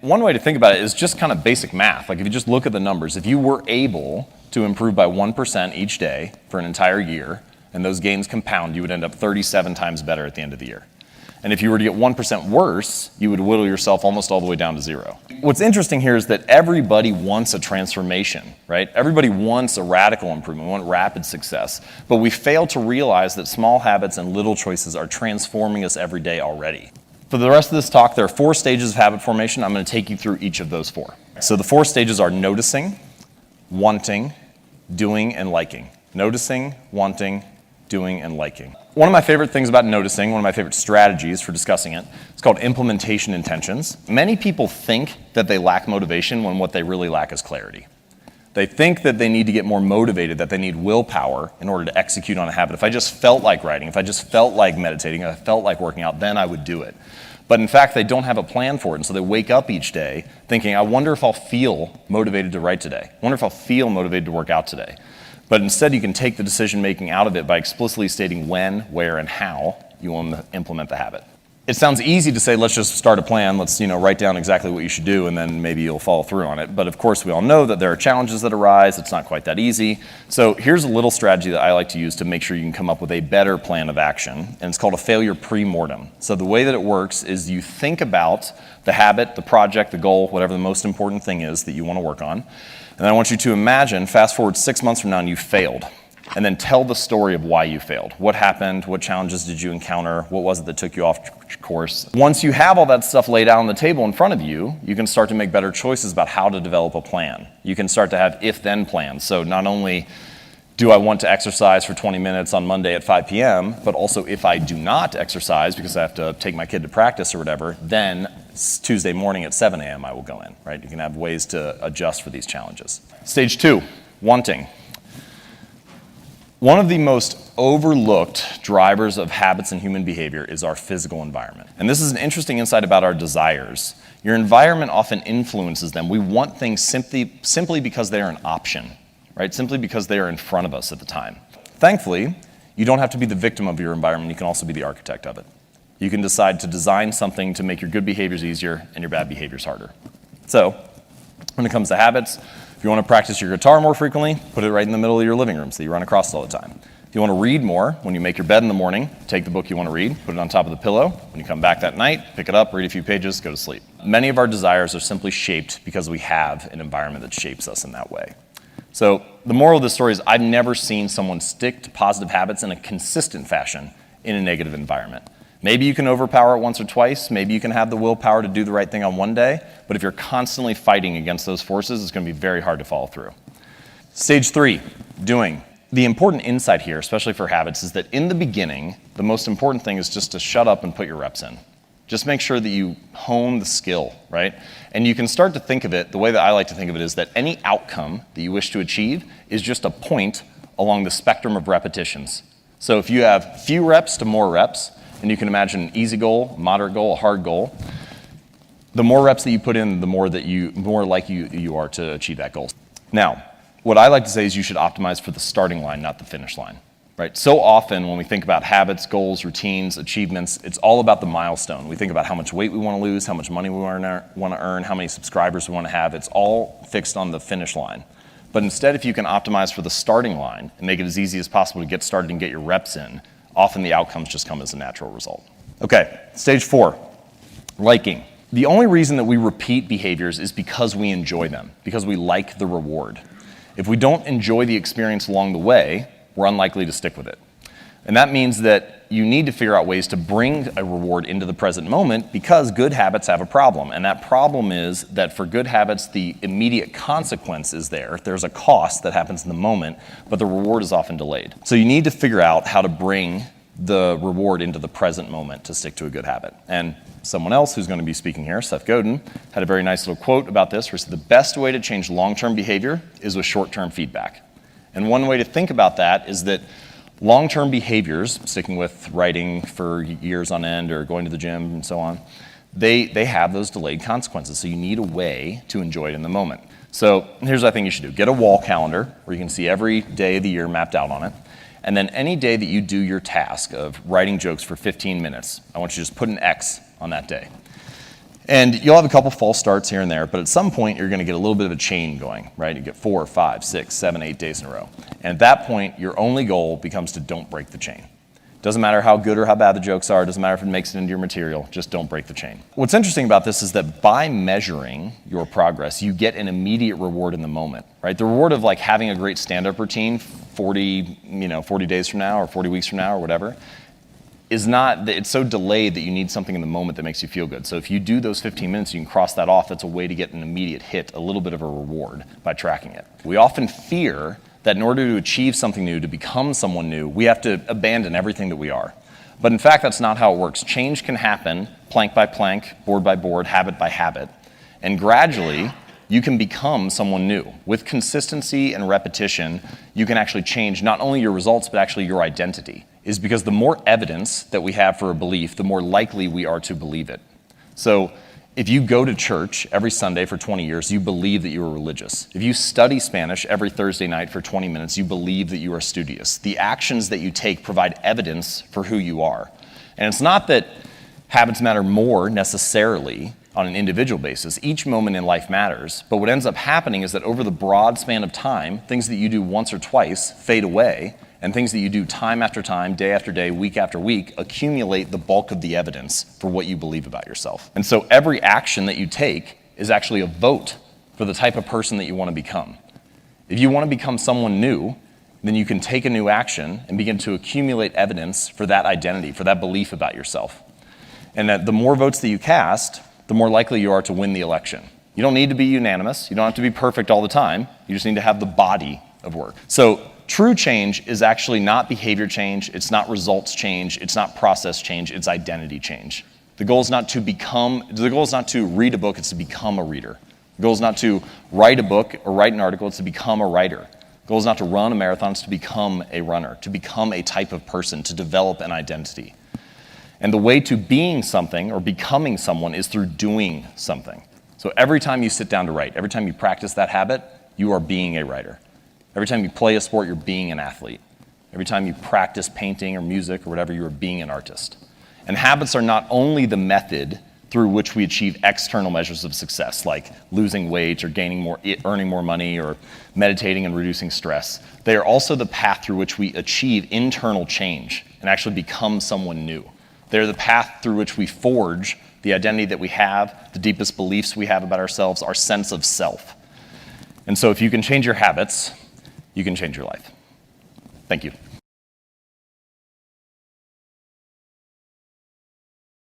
one way to think about it is just kind of basic math. Like if you just look at the numbers, if you were able to improve by 1% each day for an entire year, and those gains compound, you would end up 37 times better at the end of the year. And if you were to get 1% worse, you would whittle yourself almost all the way down to 0. What's interesting here is that everybody wants a transformation, right? Everybody wants a radical improvement, we want rapid success. But we fail to realize that small habits and little choices are transforming us every day already. For the rest of this talk, there are 4 stages of habit formation. I'm going to take you through each of those 4. So the 4 stages are noticing, wanting, doing, and liking. Noticing, wanting, doing, and liking. One of my favorite things about noticing, one of my favorite strategies for discussing it, it's called implementation intentions. Many people think that they lack motivation when what they really lack is clarity. They think that they need to get more motivated, that they need willpower in order to execute on a habit. If I just felt like writing, if I just felt like meditating, if I felt like working out, then I would do it. But in fact, they don't have a plan for it, and so they wake up each day thinking, I wonder if I'll feel motivated to write today. I wonder if I'll feel motivated to work out today. But instead, you can take the decision-making out of it by explicitly stating when, where, and how you want to implement the habit. It sounds easy to say, let's just start a plan, let's write down exactly what you should do, and then maybe you'll follow through on it. But of course, we all know that there are challenges that arise, it's not quite that easy. So here's a little strategy that I like to use to make sure you can come up with a better plan of action, and it's called a failure pre-mortem. So the way that it works is you think about the habit, the project, the goal, whatever the most important thing is that you want to work on, and then I want you to imagine, fast forward 6 months from now, and you failed. And then tell the story of why you failed. What happened? What challenges did you encounter? What was it that took you off course? Once you have all that stuff laid out on the table in front of you, you can start to make better choices about how to develop a plan. You can start to have if-then plans. So not only do I want to exercise for 20 minutes on Monday at 5 p.m., but also if I do not exercise because I have to take my kid to practice or whatever, then Tuesday morning at 7 a.m. I will go in, right? You can have ways to adjust for these challenges. Stage 2, wanting. One of the most overlooked drivers of habits and human behavior is our physical environment. And this is an interesting insight about our desires. Your environment often influences them. We want things simply because they are an option, right? Simply because they are in front of us at the time. Thankfully, you don't have to be the victim of your environment. You can also be the architect of it. You can decide to design something to make your good behaviors easier and your bad behaviors harder. So, when it comes to habits, if you want to practice your guitar more frequently, put it right in the middle of your living room so you run across it all the time. If you want to read more, when you make your bed in the morning, take the book you want to read, put it on top of the pillow. When you come back that night, pick it up, read a few pages, go to sleep. Many of our desires are simply shaped because we have an environment that shapes us in that way. So the moral of the story is I've never seen someone stick to positive habits in a consistent fashion in a negative environment. Maybe you can overpower it once or twice. Maybe you can have the willpower to do the right thing on one day. But if you're constantly fighting against those forces, it's going to be very hard to follow through. Stage 3, doing. The important insight here, especially for habits, is that in the beginning, the most important thing is just to shut up and put your reps in. Just make sure that you hone the skill, right? And you can start to think of it, the way that I like to think of it is that any outcome that you wish to achieve is just a point along the spectrum of repetitions. So if you have few reps to more reps, and you can imagine an easy goal, a moderate goal, a hard goal, the more reps that you put in, the more likely you are to achieve that goal. Now, what I like to say is you should optimize for the starting line, not the finish line. Right? So often when we think about habits, goals, routines, achievements, it's all about the milestone. We think about how much weight we want to lose, how much money we want to earn, how many subscribers we want to have. It's all fixed on the finish line. But instead, if you can optimize for the starting line and make it as easy as possible to get started and get your reps in, often the outcomes just come as a natural result. Okay, stage 4, liking. The only reason that we repeat behaviors is because we enjoy them, because we like the reward. If we don't enjoy the experience along the way, we're unlikely to stick with it. And that means that you need to figure out ways to bring a reward into the present moment because good habits have a problem. And that problem is that for good habits, the immediate consequence is there. There's a cost that happens in the moment, but the reward is often delayed. So you need to figure out how to bring the reward into the present moment to stick to a good habit. And someone else who's going to be speaking here, Seth Godin, had a very nice little quote about this where he said, the best way to change long-term behavior is with short-term feedback. And one way to think about that is that long-term behaviors, sticking with writing for years on end or going to the gym and so on, they have those delayed consequences. So you need a way to enjoy it in the moment. So here's what I think you should do. Get a wall calendar where you can see every day of the year mapped out on it. And then any day that you do your task of writing jokes for 15 minutes, I want you to just put an X on that day. And you'll have a couple false starts here and there, but at some point you're gonna get a little bit of a chain going, right? You get 4, 5, 6, 7, 8 days in a row. And at that point, your only goal becomes to don't break the chain. Doesn't matter how good or how bad the jokes are, doesn't matter if it makes it into your material, just don't break the chain. What's interesting about this is that by measuring your progress, you get an immediate reward in the moment, right? The reward of like having a great stand-up routine 40 days from now or 40 weeks from now or whatever, is not, it's so delayed that you need something in the moment that makes you feel good. So if you do those 15 minutes, you can cross that off. That's a way to get an immediate hit, a little bit of a reward by tracking it. We often fear that in order to achieve something new, to become someone new, we have to abandon everything that we are. But in fact, that's not how it works. Change can happen plank by plank, board by board, habit by habit. And gradually, you can become someone new. With consistency and repetition, you can actually change not only your results, but actually your identity. Is because the more evidence that we have for a belief, the more likely we are to believe it. So if you go to church every Sunday for 20 years, you believe that you are religious. If you study Spanish every Thursday night for 20 minutes, you believe that you are studious. The actions that you take provide evidence for who you are. And it's not that habits matter more necessarily on an individual basis. Each moment in life matters, but what ends up happening is that over the broad span of time, things that you do once or twice fade away, and things that you do time after time, day after day, week after week, accumulate the bulk of the evidence for what you believe about yourself. And so every action that you take is actually a vote for the type of person that you want to become. If you want to become someone new, then you can take a new action and begin to accumulate evidence for that identity, for that belief about yourself. And that the more votes that you cast, the more likely you are to win the election. You don't need to be unanimous. You don't have to be perfect all the time. You just need to have the body of work. So true change is actually not behavior change, it's not results change, it's not process change, it's identity change. The goal is not to read a book, it's to become a reader. The goal is not to write a book or write an article, it's to become a writer. The goal is not to run a marathon, it's to become a runner, to become a type of person, to develop an identity. And the way to being something or becoming someone is through doing something. So every time you sit down to write, every time you practice that habit, you are being a writer. Every time you play a sport, you're being an athlete. Every time you practice painting or music or whatever, you are being an artist. And habits are not only the method through which we achieve external measures of success, like losing weight or earning more money or meditating and reducing stress. They are also the path through which we achieve internal change and actually become someone new. They're the path through which we forge the identity that we have, the deepest beliefs we have about ourselves, our sense of self. And so if you can change your habits, you can change your life. Thank you.